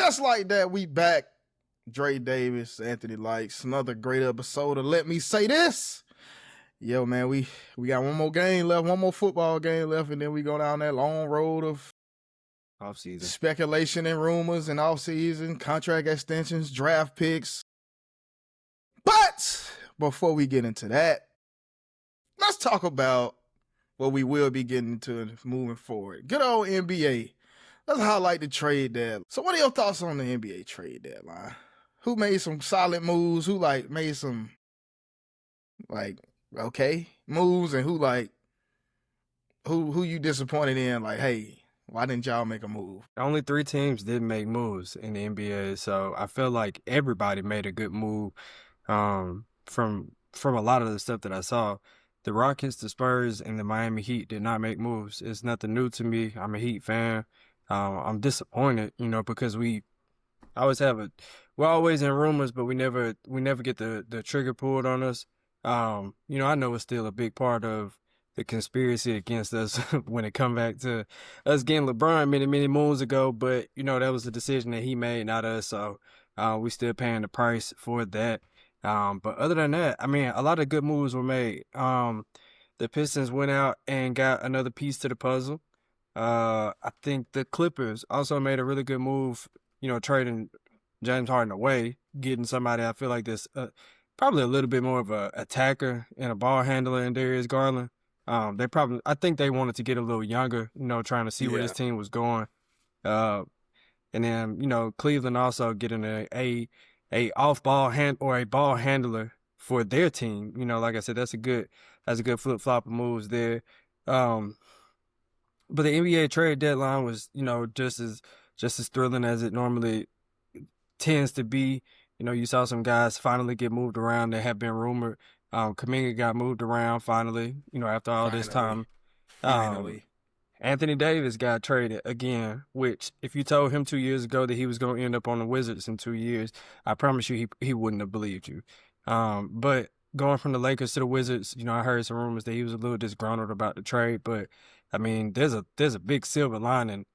just like that, we back. Dre Davis, Anthony Likes, another great episode of Let Me Say This. Yo, man, we got one more game left, one more football game left, and then we go down that long road of offseason speculation and rumors and offseason, contract extensions, draft picks. But before we get into that, let's talk about what we will be getting into moving forward. Good old NBA. Let's highlight the trade deadline. So what are your thoughts on the NBA trade deadline? Who made some solid moves? Who made some okay moves, and who you disappointed in? Like, hey, why didn't y'all make a move? Only 3 teams didn't make moves in the NBA, so I feel like everybody made a good move. From a lot of the stuff that I saw, the Rockets, the Spurs, and the Miami Heat did not make moves. It's nothing new to me. I'm a Heat fan. I'm disappointed, because we're always in rumors, but we never get the trigger pulled on us. I know it's still a big part of the conspiracy against us when it come back to us getting LeBron many moons ago, but that was a decision that he made, not us. So we still paying the price for that. But other than that, I mean, a lot of good moves were made. The Pistons went out and got another piece to the puzzle. I think the Clippers also made a really good move, trading James Harden away, getting somebody I feel like this probably a little bit more of a attacker and a ball handler in Darius Garland. I think they wanted to get a little younger, trying to see where this team was going. And then, Cleveland also getting a off-ball or a ball handler for their team. Like I said, that's a good flip-flop of moves there. But the NBA trade deadline was, just as thrilling as it normally tends to be. You saw some guys finally get moved around that have been rumored. Kuminga got moved around finally, after all this time. Finally. Anthony Davis got traded again, which if you told him 2 years ago that he was going to end up on the Wizards in 2 years, I promise you he wouldn't have believed you. But going from the Lakers to the Wizards, I heard some rumors that he was a little disgruntled about the trade, but I mean, there's a big silver lining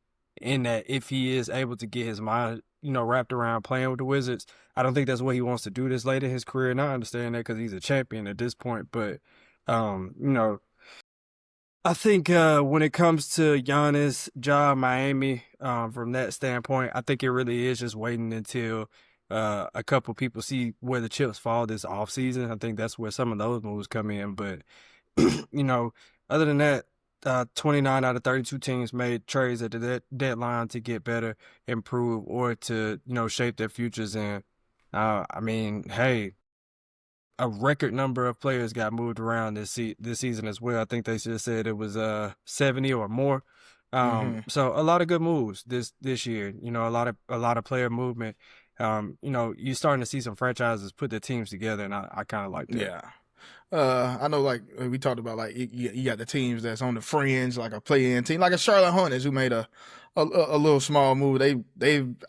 in that if he is able to get his mind, wrapped around playing with the Wizards. I don't think that's what he wants to do this late in his career, and I understand that because he's a champion at this point, but, I think when it comes to Giannis, Miami, from that standpoint, I think it really is just waiting until a couple people see where the chips fall this offseason. I think that's where some of those moves come in. But, other than that, 29 out of 32 teams made trades at the deadline to get better, improve, or to, shape their futures. And, I mean, hey, a record number of players got moved around this season as well. I think they just said it was 70 or more. So a lot of good moves this year. A lot of player movement. You're starting to see some franchises put their teams together, and I kind of like that. Yeah. I know, like we talked about, you got the teams that's on the fringe, like a play-in team, like a Charlotte Hornets who made a little small move. They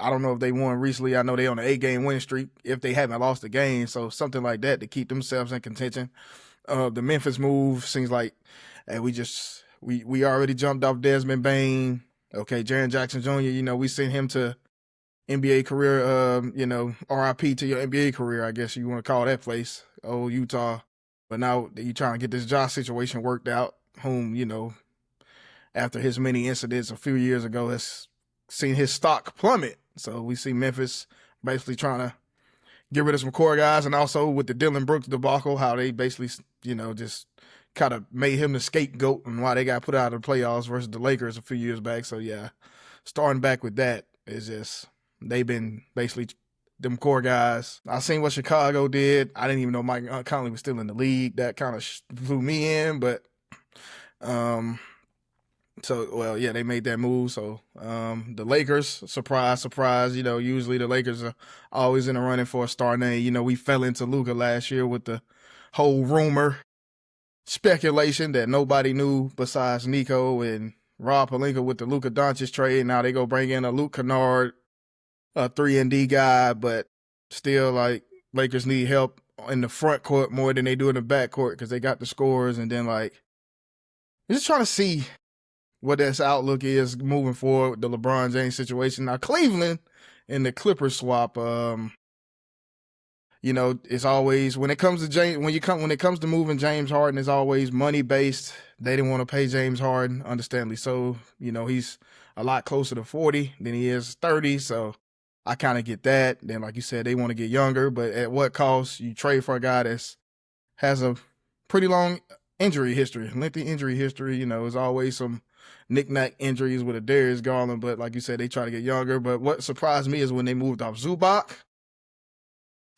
I don't know if they won recently. I know they on an 8-game win streak if they haven't lost a game. So something like that to keep themselves in contention. The Memphis move seems like, hey, we already jumped off Desmond Bain. Okay, Jaren Jackson Jr. We sent him to NBA career. RIP to your NBA career, I guess you want to call that place. Oh, Utah. But now you trying to get this Josh situation worked out, whom, after his many incidents a few years ago, has seen his stock plummet. So we see Memphis basically trying to get rid of some core guys, and also with the Dylan Brooks debacle, how they basically, just kind of made him the scapegoat and why they got put out of the playoffs versus the Lakers a few years back. So, yeah, starting back with that is just, they've been basically them core guys. I seen what Chicago did. I didn't even know Mike Conley was still in the league. That kind of flew me in, but they made that move. So the Lakers, surprise, usually the Lakers are always in the running for a star name. We fell into Luka last year with the whole rumor, speculation that nobody knew besides Nico and Rob Pelinka with the Luka Doncic trade. Now they go bring in a Luke Kennard, a 3-and-D guy, but still, Lakers need help in the front court more than they do in the back court because they got the scores. And then, just trying to see what this outlook is moving forward with the LeBron James situation. Now, Cleveland in the Clippers swap. It's always when it comes to James when it comes to moving James Harden, it's always money based. They didn't want to pay James Harden, understandably so. He's a lot closer to 40 than he is 30, so I kind of get that. Then, like you said, they want to get younger, but at what cost? You trade for a guy that's has a pretty long injury history, lengthy injury history. There's always some knick-knack injuries with a Darius Garland, but like you said, they try to get younger. But what surprised me is when they moved off Zubac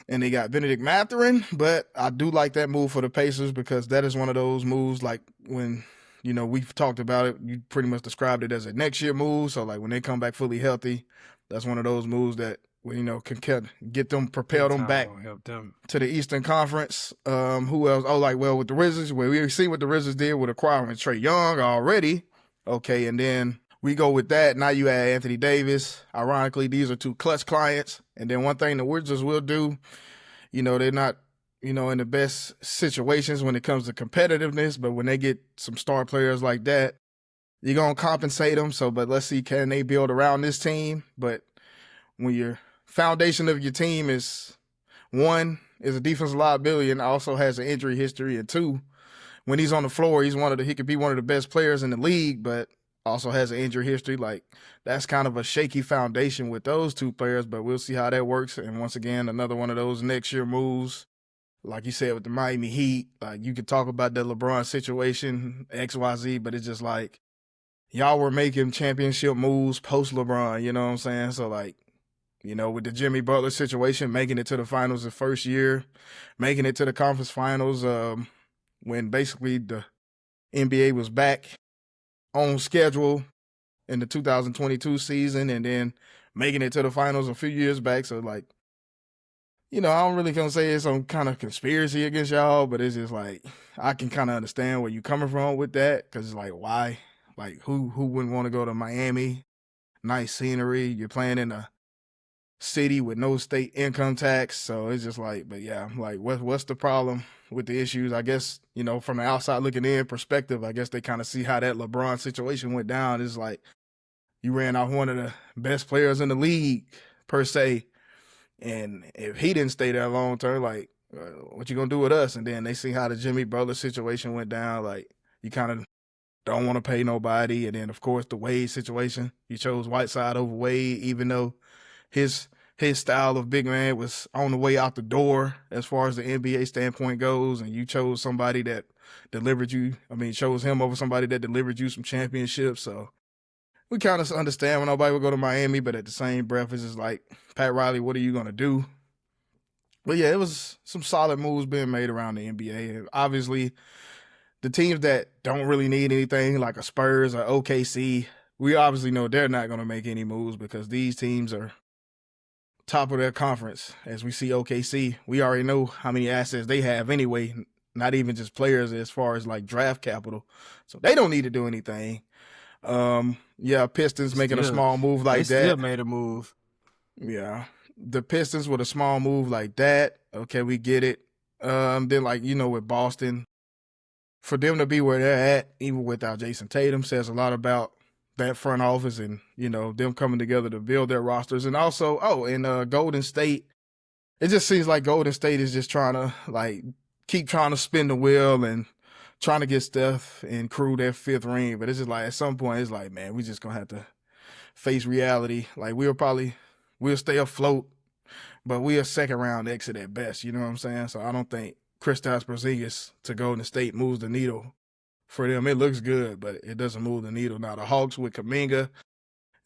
and they got Benedict Mathurin. But I do like that move for the Pacers because that is one of those moves like when, we've talked about it, you pretty much described it as a next year move. So like when they come back fully healthy, that's one of those moves that, can get them, propel them back help them to the Eastern Conference. Who else? Oh, with the Wizards, where we see what the Wizards did with acquiring Trae Young already. Okay, and then we go with that. Now you add Anthony Davis. Ironically, these are two clutch clients. And then one thing the Wizards will do, they're not, in the best situations when it comes to competitiveness, but when they get some star players like that, you're going to compensate them. So, but let's see, can they build around this team? But when your foundation of your team is, one, is a defensive liability and also has an injury history, and two, when he's on the floor, he could be one of the best players in the league, but also has an injury history. Like, that's kind of a shaky foundation with those two players, but we'll see how that works. And once again, another one of those next year moves. Like you said, with the Miami Heat, like you could talk about the LeBron situation, XYZ, but it's just like y'all were making championship moves post LeBron, you know what I'm saying? So like, with the Jimmy Butler situation, making it to the finals the first year, making it to the conference finals, when basically the NBA was back on schedule in the 2022 season, and then making it to the finals a few years back. So like, I don't really gonna say it's some kind of conspiracy against y'all, but it's just like I can kind of understand where you're coming from with that, because it's like, why? Like, who wouldn't want to go to Miami? Nice scenery. You're playing in a city with no state income tax, so it's just like, but yeah, like what's the problem with the issues? I guess, from the outside looking in perspective, I guess they kind of see how that LeBron situation went down. It's like you ran off one of the best players in the league per se, and if he didn't stay there long term, like what you gonna do with us? And then they see how the Jimmy Butler situation went down, like you kind of don't want to pay nobody. And then of course the Wade situation, you chose Whiteside over Wade, even though his style of big man was on the way out the door as far as the NBA standpoint goes, and you chose somebody that chose him over somebody that delivered you some championships. So we kind of understand when nobody would go to Miami, but at the same breath, it's just like, Pat Riley, what are you going to do? But yeah, it was some solid moves being made around the NBA. And obviously, the teams that don't really need anything, like a Spurs or OKC, we obviously know they're not going to make any moves because these teams are top of their conference. As we see OKC, we already know how many assets they have anyway, not even just players as far as like draft capital. So they don't need to do anything. Pistons making a small move like that. They still made a move. Yeah. The Pistons with a small move like that. Okay, we get it. Then like, with Boston, for them to be where they're at, even without Jason Tatum, says a lot about that front office and, them coming together to build their rosters. And also, in Golden State, it just seems like Golden State is just trying to like keep trying to spin the wheel and trying to get Steph and crew their fifth ring. But it's just like at some point it's like, man, we just gonna have to face reality. Like we'll stay afloat, but we're a second round exit at best. You know what I'm saying? So I don't think Kristaps Porzingis to Golden State moves the needle for them. It looks good, but it doesn't move the needle. Now the Hawks with Kuminga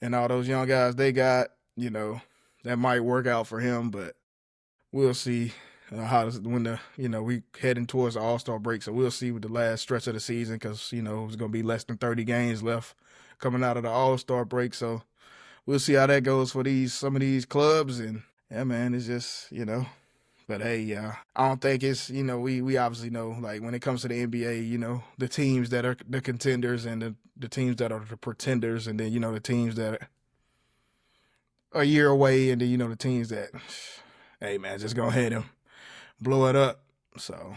and all those young guys they got, that might work out for him, but we'll see we heading towards the All-Star break. So we'll see with the last stretch of the season because, there's going to be less than 30 games left coming out of the All-Star break. So we'll see how that goes for some of these clubs. And yeah, man, it's just, but hey, I don't think it's, we obviously know, like when it comes to the NBA, the teams that are the contenders and the teams that are the pretenders, and then, the teams that are a year away, and then, the teams that, hey man, just go ahead and blow it up. So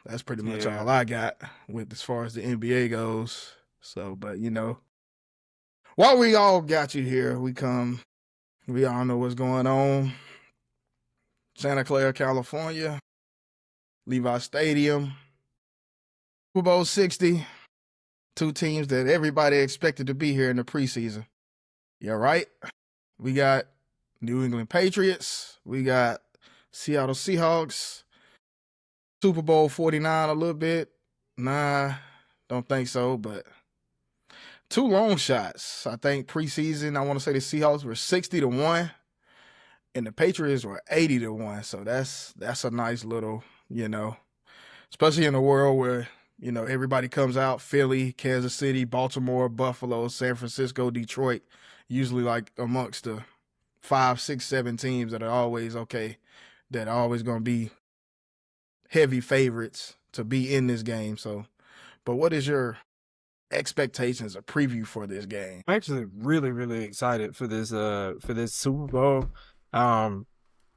that's pretty much all I got with as far as the NBA goes. So, but while we all got you here, we come We all know what's going on. Santa Clara, California, Levi Stadium, Super Bowl 60. Two teams that everybody expected to be here in the preseason. Yeah, right. We got New England Patriots. We got Seattle Seahawks. Super Bowl 49 a little bit. Nah, don't think so, but two long shots. I think preseason, I want to say the Seahawks were 60-1 and the Patriots were 80-1. So that's a nice little, especially in a world where, everybody comes out, Philly, Kansas City, Baltimore, Buffalo, San Francisco, Detroit, usually like amongst the 5, 6, 7 teams that are always okay, that are always going to be heavy favorites to be in this game. So, but what is your expectations, a preview for this game? I'm actually really, really excited for this Super Bowl.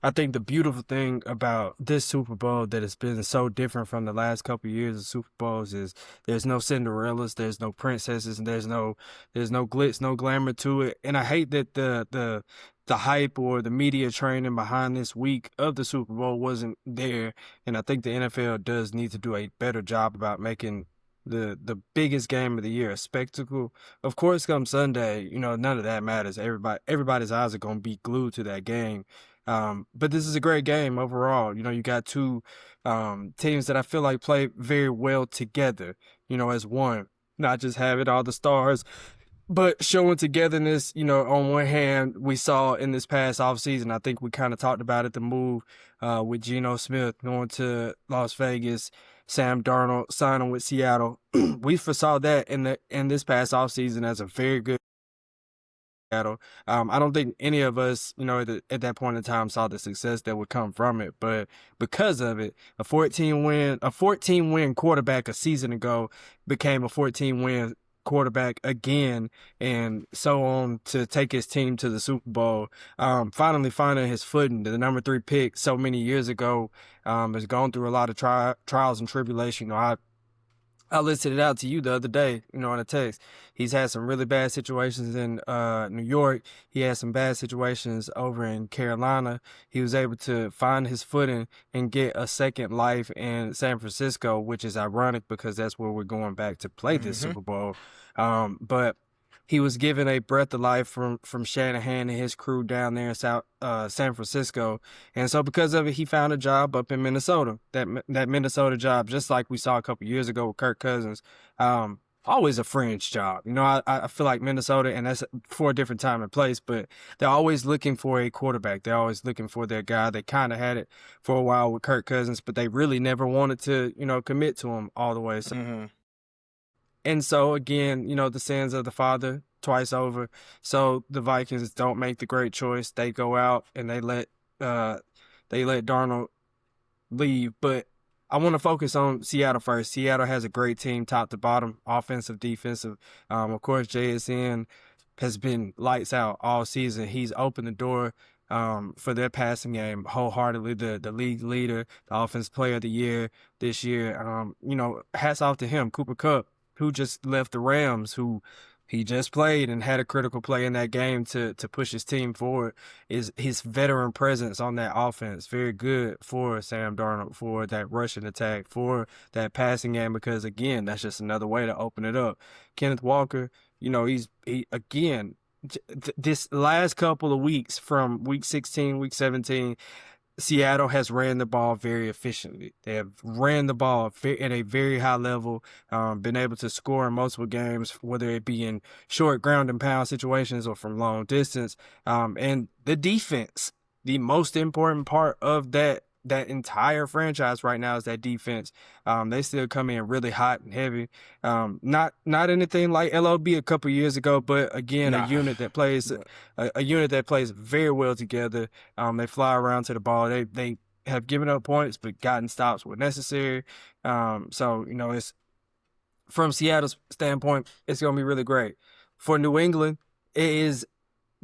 I think the beautiful thing about this Super Bowl that has been so different from the last couple of years of Super Bowls is there's no Cinderellas, there's no princesses, and there's no glitz, no glamour to it. And I hate that the hype or the media training behind this week of the Super Bowl wasn't there. And I think the NFL does need to do a better job about making the biggest game of the year a spectacle. Of course, come Sunday, none of that matters. Everybody's eyes are gonna be glued to that game. But this is a great game overall. You got two teams that I feel like play very well together, as one. Not just having all the stars, but showing togetherness. On one hand, we saw in this past offseason, I think we kind of talked about it, the move with Geno Smith going to Las Vegas, Sam Darnold signing with Seattle. We foresaw that in this past offseason as a very good Seattle. I don't think any of us, at that point in time saw the success that would come from it. But because of it, a 14 win quarterback a season ago became a 14-win quarterback again, and so on, to take his team to the Super Bowl. Finally finding his footing. The number 3 pick so many years ago has gone through a lot of trials and tribulation. I listed it out to you the other day, in a text. He's had some really bad situations in New York. He had some bad situations over in Carolina. He was able to find his footing and get a second life in San Francisco, which is ironic because that's where we're going back to play this Super Bowl. But he was given a breath of life from Shanahan and his crew down there in San Francisco. And so because of it, he found a job up in Minnesota. That Minnesota job, just like we saw a couple years ago with Kirk Cousins, always a fringe job. I feel like Minnesota, and that's for a different time and place, but they're always looking for a quarterback. They're always looking for their guy. They kind of had it for a while with Kirk Cousins, but they really never wanted to, commit to him all the way. So, And so again, the sins of the father twice over. So the Vikings don't make the great choice. They go out and they let Darnold leave. But I want to focus on Seattle first. Seattle has a great team, top to bottom, offensive, defensive. Of course, JSN has been lights out all season. He's opened the door for their passing game wholeheartedly. The league leader, the offensive player of the year this year. Hats off to him. Cooper Kupp, who just left the Rams, who he just played and had a critical play in that game to push his team forward, is his veteran presence on that offense. Very good for Sam Darnold, for that rushing attack, for that passing game, because, again, that's just another way to open it up. Kenneth Walker, again, this last couple of weeks from week 16, week 17, Seattle has ran the ball very efficiently. They have ran the ball at a very high level, been able to score in multiple games, whether it be in short ground and pound situations or from long distance. And the defense, the most important part of that entire franchise right now is that defense. They still come in really hot and heavy. Not anything like LOB a couple years ago, but again, a unit that plays very well together. They fly around to the ball. They have given up points, but gotten stops where necessary. So it's, from Seattle's standpoint, it's going to be really great. For New England, it is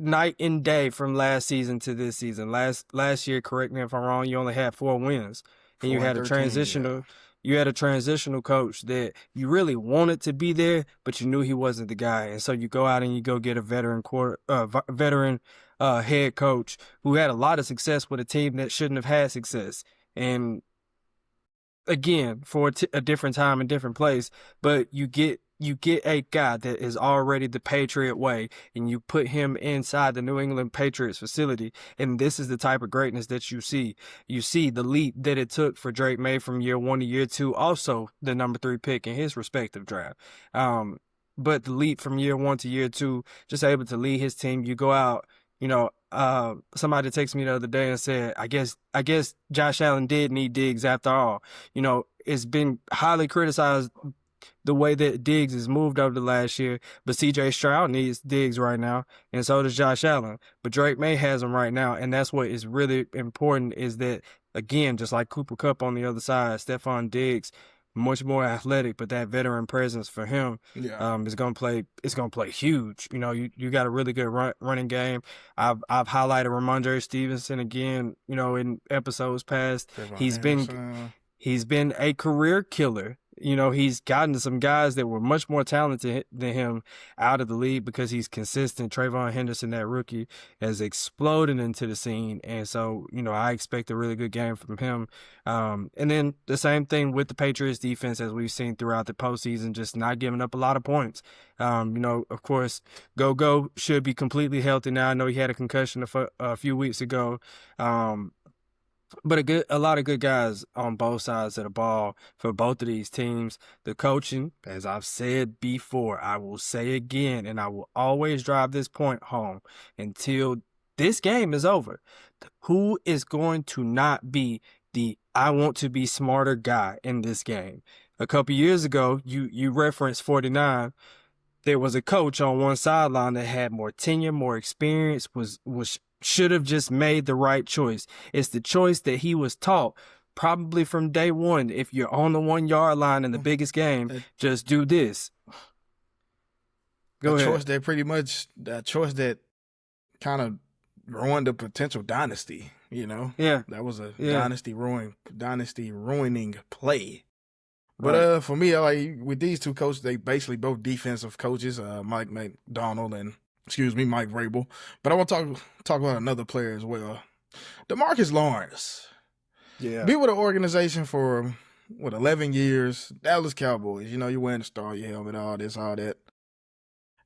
night and day from last season to this season. Last year, correct me if I'm wrong, you only had 4 wins, and you had a transitional. You had a transitional coach that you really wanted to be there, but you knew he wasn't the guy, and so you go out and you go get a veteran head coach who had a lot of success with a team that shouldn't have had success. And again, for a different time and different place, but you get a guy that is already the Patriot way, and you put him inside the New England Patriots facility, and this is the type of greatness that you see. You see the leap that it took for Drake May from year 1 to year 2, also the number 3 pick in his respective draft. But the leap from year 1 to year 2, just able to lead his team. You go out, somebody texted me the other day and said, I guess Josh Allen did need Diggs after all. It's been highly criticized the way that Diggs has moved over the last year, but CJ Stroud needs Diggs right now, and so does Josh Allen. But Drake May has him right now, and that's what is really important is that, again, just like Cooper Kupp on the other side, Stephon Diggs, much more athletic, but that veteran presence for him is gonna play. It's gonna play huge. You got a really good running game. I've highlighted Ramondre Stevenson again. In episodes past, he's been a career killer. He's gotten some guys that were much more talented than him out of the league because he's consistent. Trayvon Henderson, that rookie, has exploded into the scene. And so, I expect a really good game from him. And then the same thing with the Patriots defense, as we've seen throughout the postseason, just not giving up a lot of points. Of course, Go should be completely healthy now. I know he had a concussion a few weeks ago. But a lot of good guys on both sides of the ball for both of these teams. The coaching, as I've said before, I will say again, and I will always drive this point home until this game is over. Who is going to not be the I want to be smarter guy in this game? A couple years ago, you referenced 49. There was a coach on one sideline that had more tenure, more experience, should have just made the right choice. It's the choice that he was taught probably from day one. If you're on the 1 yard line in the biggest game, just do this. Go ahead. That choice that kind of ruined the potential dynasty, Yeah. That was a dynasty ruining play. But for me, like with these two coaches, they basically both defensive coaches, Mike McDonald and Mike Vrabel. But I want to talk about another player as well. DeMarcus Lawrence. Yeah. Be with an organization for 11 years, Dallas Cowboys. You're wearing the star, your helmet, all this, all that.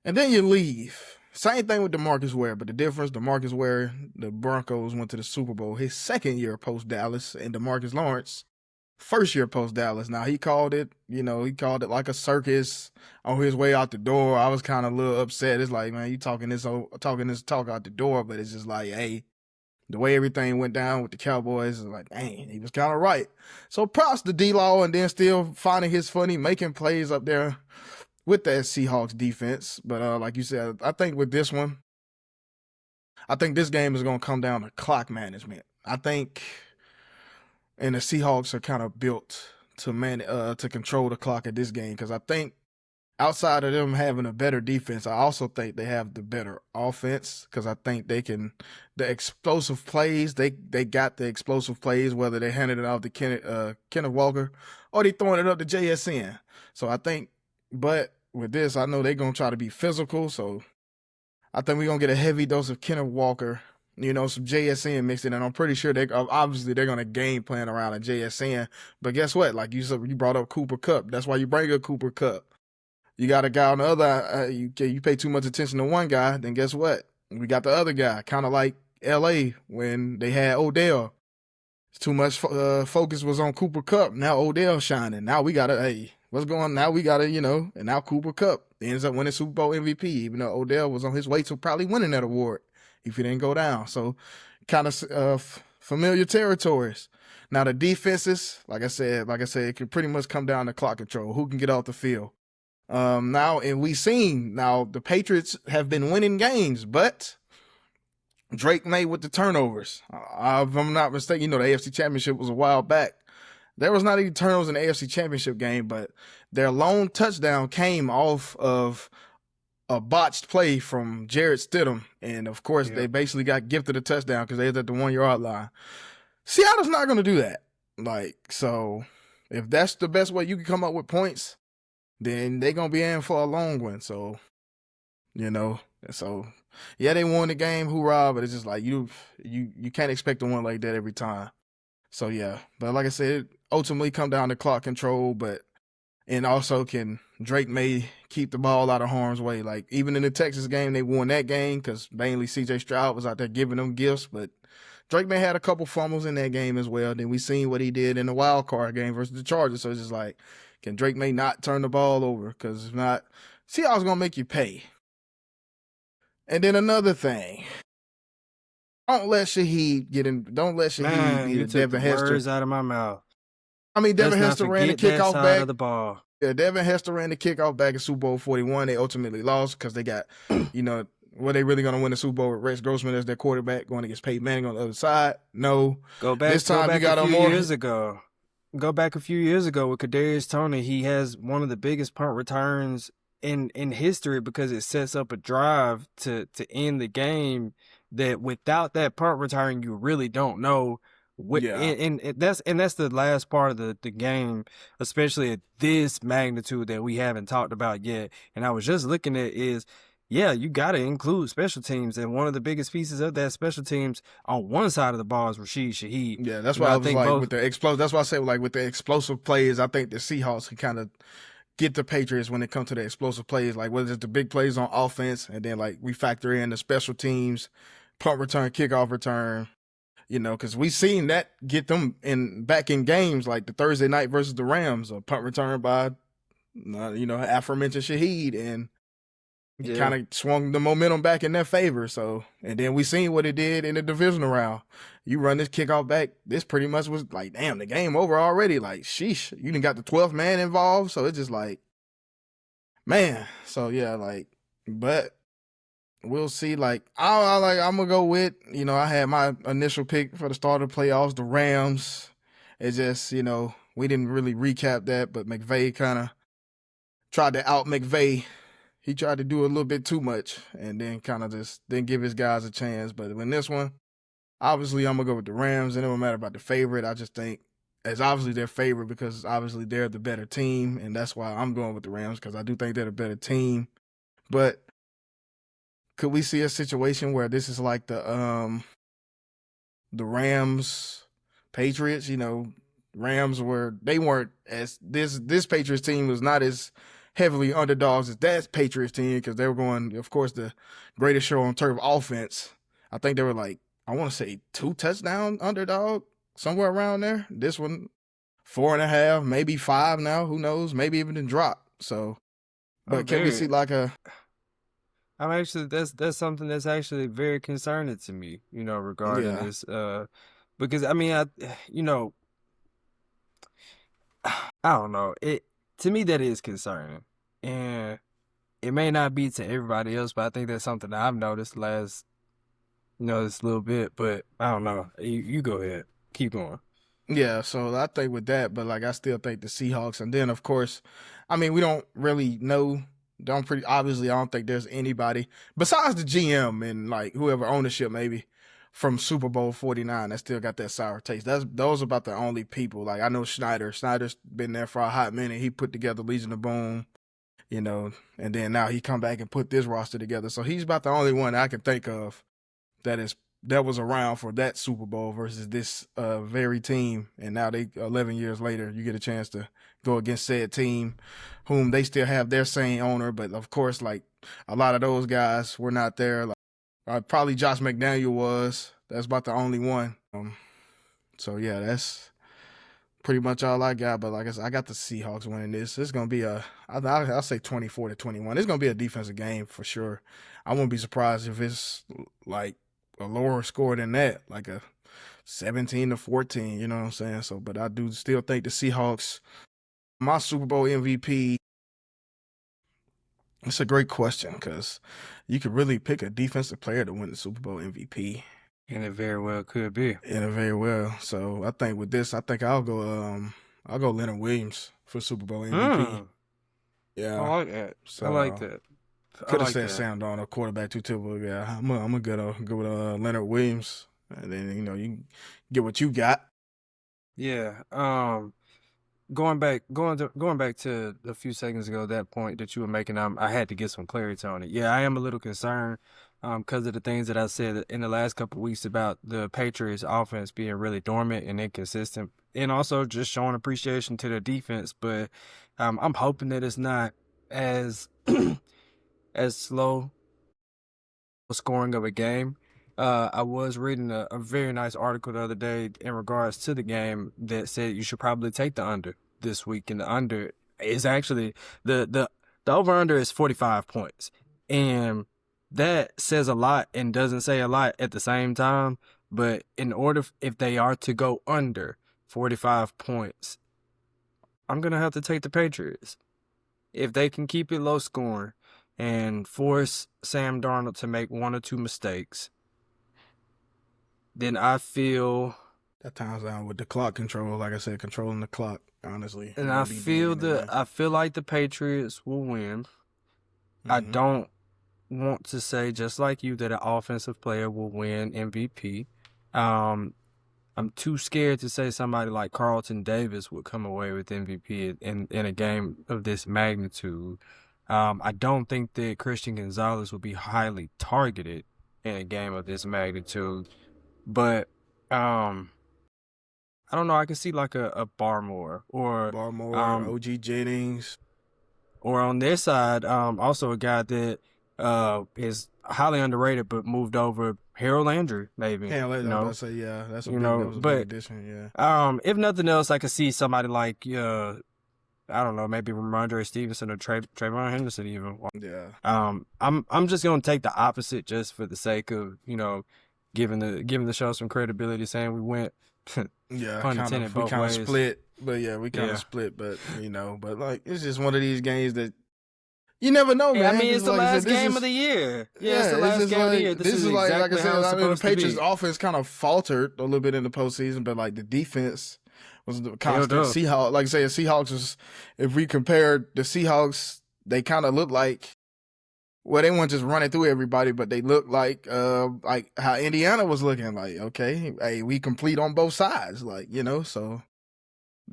And then you leave. Same thing with DeMarcus Ware, but the difference, DeMarcus Ware, the Broncos went to the Super Bowl his second year post-Dallas, and DeMarcus Lawrence, first year post-Dallas. Now, he called it like a circus on his way out the door. I was kind of a little upset. It's like, man, you talking this talk out the door, but it's just like, hey, the way everything went down with the Cowboys, is like, dang, he was kind of right. So props to D-Law, and then still finding his funny, making plays up there with that Seahawks defense. But like you said, I think with this one, this game is going to come down to clock management. And the Seahawks are kind of built to control the clock at this game, because I think outside of them having a better defense, I also think they have the better offense, because I think the explosive plays, they got the explosive plays, whether they handed it off to Kenneth Walker or they throwing it up to JSN. So I think, but with this, I know they're going to try to be physical, so I think we're going to get a heavy dose of Kenneth Walker, some JSN mixed in, and I'm pretty sure they're going to game plan around a JSN. But guess what? Like you said, you brought up Cooper Kupp. That's why you bring up Cooper Kupp. You got a guy on the other. You pay too much attention to one guy, then guess what? We got the other guy, kind of like L.A. when they had Odell. Too much focus was on Cooper Kupp. Now Odell shining. Now we got what's going on? Now we got to, and now Cooper Kupp ends up winning Super Bowl MVP, even though Odell was on his way to probably winning that award if he didn't go down. So kind of familiar territories. Now the defenses, like I said, it can pretty much come down to clock control. Who can get off the field? Now, and we've seen, the Patriots have been winning games, but Drake May with the turnovers. If I'm not mistaken, the AFC Championship was a while back. There was not any turnovers in the AFC Championship game, but their lone touchdown came off of a botched play from Jarrett Stidham. And, of course, they basically got gifted a touchdown because they was at the 1 yard line. Seattle's not going to do that. So if that's the best way you can come up with points, then they're going to be in for a long one. So, So yeah, they won the game, hoorah! But it's just like you can't expect to win like that every time. So yeah, but like I said, it ultimately come down to clock control, but and also can Drake may keep the ball out of harm's way. Like even in the Texas game, they won that game because mainly C.J. Stroud was out there giving them gifts, but Drake may had a couple fumbles in that game as well. Then we seen what he did in the wild card game versus the Chargers. So it's just like, can Drake may not turn the ball over? Because if not, Seahawks gonna make you pay. And then another thing, don't let Shaheed get in. Don't let Shaheed Man, be you the took the Devin Hester. words out of my mouth. I mean, Let's Devin not Hester ran the forget that kickoff side back. of the ball. Yeah, Devin Hester ran the kickoff back in Super Bowl 41. They ultimately lost because they got, were they really going to win the Super Bowl with Rex Grossman as their quarterback going against Peyton Manning on the other side? No. Go This time you back a got a few more. years ago. Go back a few years ago with Kadarius Toney. He has one of the biggest punt returns in history because it sets up a drive to end the game that without that punt return you really don't know what Yeah. and that's the last part of the game, especially at this magnitude that we haven't talked about yet. And I was just looking at is yeah, you got to include special teams, and one of the biggest pieces of that special teams on one side of the ball is Rashid Shaheed. Yeah, that's You why know, I I was think like both. with the explosive. That's why I said like with the explosive plays, I think the Seahawks can kind of get the Patriots when it comes to the explosive plays. Like whether it's the big plays on offense, and then like we factor in the special teams, punt return, kickoff return. Because we seen that get them in back in games like the Thursday night versus the Rams, a punt return by aforementioned Shaheed, and it Yeah. kind of swung the momentum back in their favor. So, and then we seen what it did in the divisional round. You run this kickoff back, this pretty much was like, damn, the game over already. Like, sheesh, you done got the 12th man involved. So it's just like, man. So yeah, like, but we'll see. Like, I'm gonna go with, I had my initial pick for the start of the playoffs, the Rams. It's just, we didn't really recap that, but McVay kind of tried to out McVay. He tried to do a little bit too much and then kind of just didn't give his guys a chance. But in this one, obviously I'm gonna go with the Rams. And it don't matter about the favorite. I just think it's obviously their favorite because obviously they're the better team, and that's why I'm going with the Rams because I do think they're the better team. But could we see a situation where this is like the Rams Patriots? Rams weren't as this Patriots team was not as heavily underdogs as that Patriots team because they were going, of course, the greatest show on turf offense. I think they were like, I want to say 2 touchdown underdog, somewhere around there. This one, 4.5, maybe 5 now. Who knows? Maybe even a drop. So, I'm but can we see very. like a I'm actually that's something that's actually very concerning to me. Regarding yeah, this. Because I mean, you know, I don't know. It to me that is concerning, and it may not be to everybody else, but I think that's something that I've noticed last, this little bit. But I don't know. You go ahead. Keep going. yeah? So I think with that, but like I still think the Seahawks, and then of course, I mean we don't really know. Don't pretty obviously. I don't think there's anybody besides the GM and like whoever ownership maybe from Super Bowl 49 that still got that sour taste. Those are about the only people. Like I know Schneider. Schneider's been there for a hot minute. He put together Legion of Boom, and then now he come back and put this roster together. So he's about the only one I can think of that was around for that Super Bowl versus this very team. And now 11 years later, you get a chance to go against said team, whom they still have their same owner. But of course, like a lot of those guys were not there. Like probably Josh McDaniel was. That's about the only one. So yeah, that's pretty much all I got. But like I said, I got the Seahawks winning this. It's gonna be I'll say 24-21. It's gonna be a defensive game for sure. I wouldn't be surprised if it's like a lower score than that, like a 17-14. You know what I'm saying? So, but I do still think the Seahawks. My Super Bowl MVP. It's a great question because you could really pick a defensive player to win the Super Bowl MVP. And it very well could be. Yeah, very well. So I think with this, I think I'll go Leonard Williams for Super Bowl MVP. Hmm. I Yeah. like that. I like So that. I could have like said that. Sam Darnold, quarterback too, but yeah, I'm gonna go with Leonard Williams, and then you get what you got. Yeah. going back to a few seconds ago, that point that you were making, I had to get some clarity on it. Yeah, I am a little concerned because of the things that I said in the last couple of weeks about the Patriots offense being really dormant and inconsistent, and also just showing appreciation to their defense. But I'm hoping that it's not as as slow scoring of a game. I was reading a very nice article the other day in regards to the game that said you should probably take the under this week, and the under is actually the over under is 45 points, and that says a lot and doesn't say a lot at the same time. But in order if they are to go under 45 points, I'm gonna have to take the Patriots if they can keep it low scoring and force Sam Darnold to make one or two mistakes, then I feel That times down with the clock control. Like I said, controlling the clock. Honestly, and gonna be big in the game. I feel like the Patriots will win. I Mm-hmm. don't want to say, just like you, that an offensive player will win MVP. Um, I'm too scared to say somebody like Carlton Davis would come away with MVP in a game of this magnitude. I don't think that Christian Gonzalez will be highly targeted in a game of this magnitude, but I don't know. I can see like a Barmore Barmore, um, OG Jennings. or on their side, also a guy that is highly underrated but moved over, Harold Landry, maybe, Yeah, I was about to say, yeah, that was a big but addition, yeah. if nothing else, I could see somebody like I don't know, maybe Ramondre Stevenson or Trayvon Henderson even. Yeah. I'm just gonna take the opposite just for the sake of giving the show some credibility, saying we went Yeah, pun kind intended of. We both kind of ways. split, but yeah, we kind Yeah. of split. But but like it's just one of these games that you never know, Yeah, I man. mean, it's Because the like I last said, this game is of the year. Yeah, it's yeah, the it's last just game of the like year. This is like exactly I how said. it's I mean, the supposed to Patriots' be. offense kind of faltered a little bit in the postseason, but like the defense was the Held constant. up. Seahawks, like I say, the Seahawks was. If we compared the Seahawks, they kind of looked like. Well, they weren't just running through everybody, but they looked like how Indiana was looking like. Okay, hey, we complete on both sides, like so.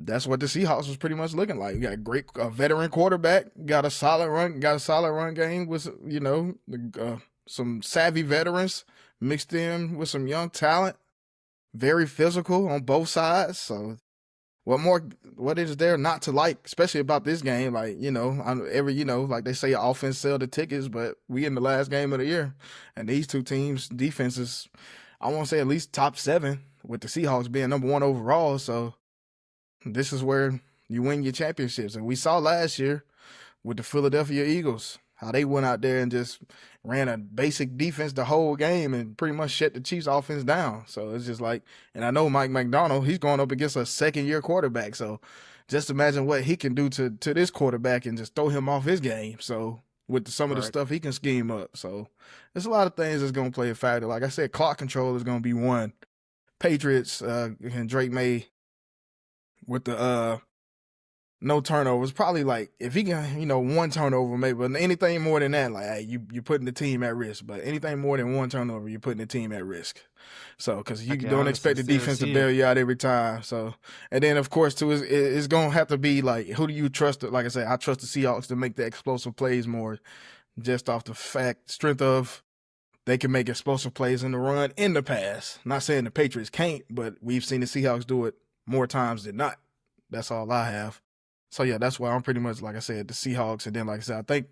That's what the Seahawks was pretty much looking like. You got a veteran quarterback, got a solid run game with some savvy veterans mixed in with some young talent, very physical on both sides. So what is there not to like, especially about this game? Like like they say, offense sell the tickets, but we in the last game of the year, and these two teams' defenses, I want to say at least top 7, with the Seahawks being number 1 overall. So this is where you win your championships. And we saw last year with the Philadelphia Eagles how they went out there and just ran a basic defense the whole game and pretty much shut the Chiefs offense down. So it's just like, and I know Mike McDonald, he's going up against a second-year quarterback. So just imagine what he can do to this quarterback and just throw him off his game. So with some of the Right. stuff he can scheme up. So there's a lot of things that's going to play a factor. Like I said, clock control is going to be one. Patriots and Drake May with the no turnovers, probably like if he can, one turnover maybe, but anything more than that, like hey, you're putting the team at risk. But anything more than one turnover, you're putting the team at risk. So because I you can don't honestly expect the still defense to see bail it. you out every time. So and then of course too, it's gonna have to be like who do you trust? Like I said, I trust the Seahawks to make the explosive plays more, just off the strength of they can make explosive plays in the run, in the pass. Not saying the Patriots can't, but we've seen the Seahawks do it more times than not. That's all I have. So yeah, that's why I'm pretty much, like I said, the Seahawks. And then like I said, I think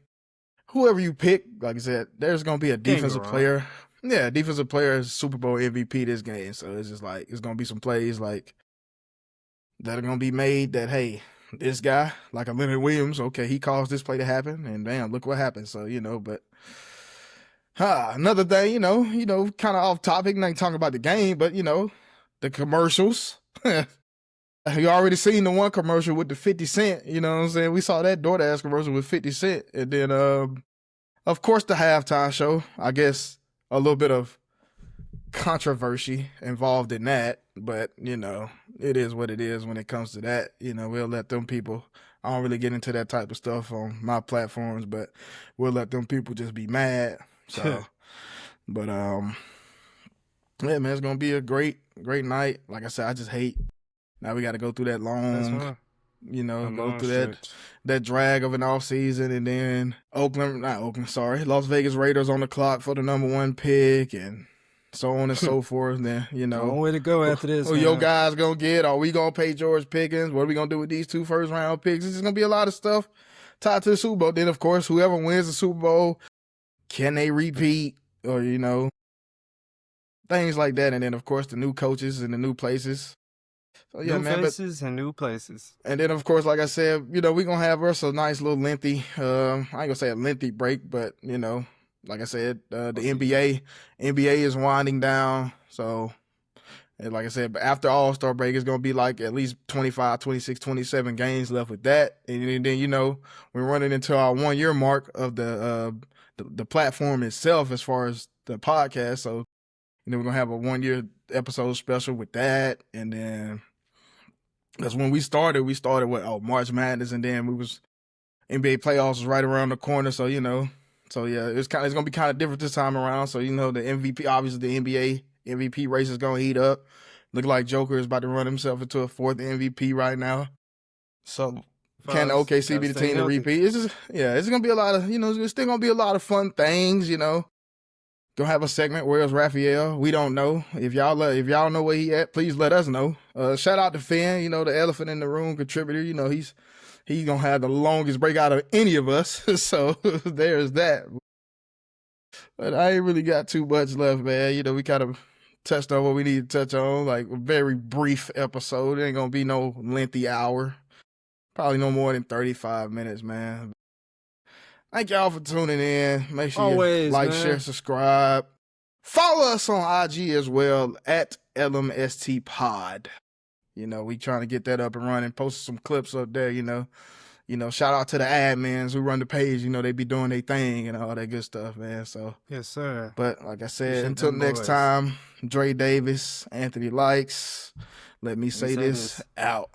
whoever you pick, like I said, there's gonna be a Can't go defensive wrong. player. Yeah, defensive player is Super Bowl MVP this game. So it's just like it's gonna be some plays like that are gonna be made that hey, this guy, like a Leonard Williams, okay, he caused this play to happen, and damn, look what happened. So, but another thing, kind of off topic, not talking about the game, but the commercials. You already seen the one commercial with the 50 Cent, you know what I'm saying? We saw that DoorDash commercial with 50 Cent. And then, of course, the halftime show. I guess a little bit of controversy involved in that. But, it is what it is when it comes to that. We'll let them people, I don't really get into that type of stuff on my platforms, but we'll let them people just be mad. So, but, yeah, man, it's going to be a great, great night. Like I said, I just hate. Now we got to go through that That's long fine. A go long through that stretch. that drag of an offseason, and then Las Vegas Raiders on the clock for the number one pick, and so on and so forth. Then, Long way to go after this, who your man. guys gonna get? Are we gonna pay George Pickens? What are we gonna do with these 2 first round picks? It's just gonna be a lot of stuff tied to the Super Bowl. Then, of course, whoever wins the Super Bowl, can they repeat? Or, things like that. And then, of course, the new coaches and the new places. So, yeah, New man. faces and new places. And then, of course, like I said, we're going to have us a nice little lengthy, I ain't going to say a lengthy break, but, like I said, the NBA is winding down. So, and like I said, but after All-Star break, it's going to be like at least 25, 26, 27 games left with that. And then, we're running into our 1 year mark of the platform itself as far as the podcast. So, we're going to have a 1 year episode special with that. And then, because when we started with March Madness, and then NBA playoffs was right around the corner. So, so yeah, it's going to be kind of different this time around. So, the MVP, obviously the NBA MVP race is going to heat up. Look like Joker is about to run himself into a 4th MVP right now. So, can OKC be the team to repeat? It's going to be a lot of, it's still going to be a lot of fun things, Gonna have a segment. Where's Raphael? We don't know. If y'all know where he at, please let us know. Shout out to Finn, the elephant in the room contributor. He's gonna have the longest break out of any of us. So there's that. But I ain't really got too much left, man. We kind of touched on what we need to touch on, like a very brief episode. It ain't gonna be no lengthy hour. Probably no more than 35 minutes, man. Thank y'all for tuning in. Make sure you like, share, subscribe. Follow us on IG as well at LMST Pod. We trying to get that up and running. Post some clips up there, shout out to the admins who run the page. They be doing their thing and all that good stuff, man. So yes, sir. But like I said, until next time, Dre Davis, Anthony Likes. Let me say this out.